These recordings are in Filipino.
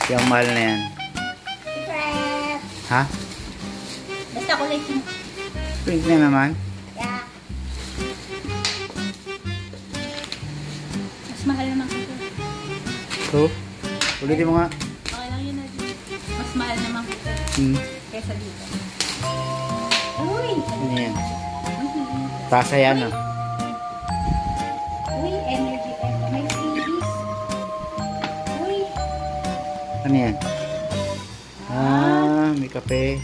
Yung mahal na yan. Crap. Ha? Basta kulay pink. Pink na naman. Yeah. Mas mahal naman ito. So, ulitin mo nga. Okay lang yun natin. Mas mahal naman ito. Kesa dito. Uy! Ano yan? Tasa yan, oh. Uy, energy. May freebies. Uy! Ano yan? Ah, may kape.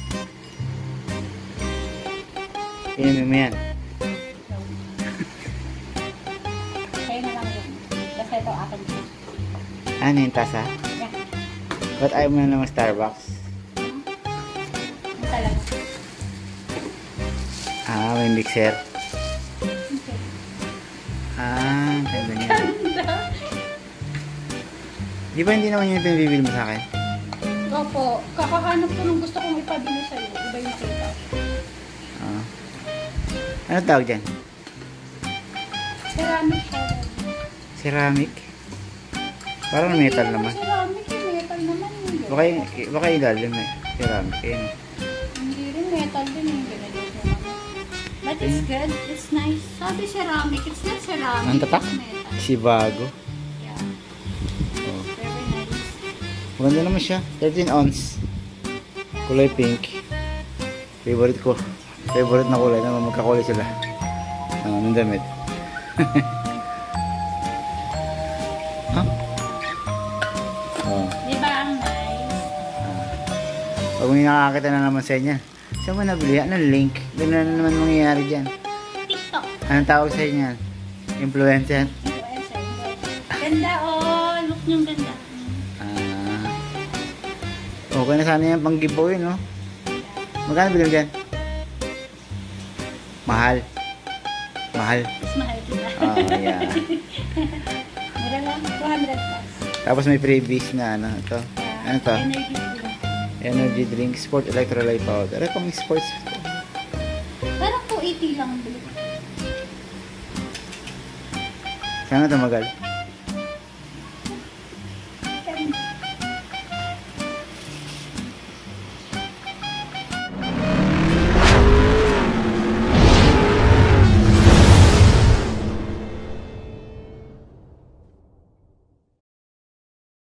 Inumin mo yan. Kaya na lang yun. Basta ito akin. Ano yung tasa? Yeah. Ba't ayaw mo na naman Starbucks? Basta lang. Ah, may mixer. Okay. Ah, ganda niya. Di ba hindi naman yun yung pinibibili mo sa akin? Opo, kakahanap ko nung gusto kong ipabili sa'yo. Iba yung nakita. Ah. Ano tawag dyan? Ceramic siya. Ceramic? Parang metal naman. Ceramic yung metal naman yun. Baka ilalim eh. Ceramic eh. Hindi rin metal din yung ginagawa naman. But it's good. It's nice. Sabi ceramic. It's not ceramic. Ang tatak? It's metal. Si Bago. Yeah. Oh. Very nice. Maganda naman siya. 13 ounce. Kulay pink. Favorite ko. Favorite na kulay. Naman magkakulay sila. Ng damit. Huh? Oh. Di ba ang nice? Pag may nakakita na naman sa inyo, saan mo nabili? Anong link? Gano'n na naman mangyayari dyan. TikTok. Anong tawag sa inyo? Influencer? Influencer. Ganda oh. Look niyong ganda. Ah. Okay na sana yan pang giveaway, no? Magkano bilhin mo dyan? Mahal. Mahal. Mas mahal kita. Oh, yeah. Mura lang. 200 plus. Tapos may freebies na ano ito. Ano to? Energy drink. Energy drink, sport electrolyte powder. Ano pang sports? Parang 280 lang ang bili. Sana tumagal.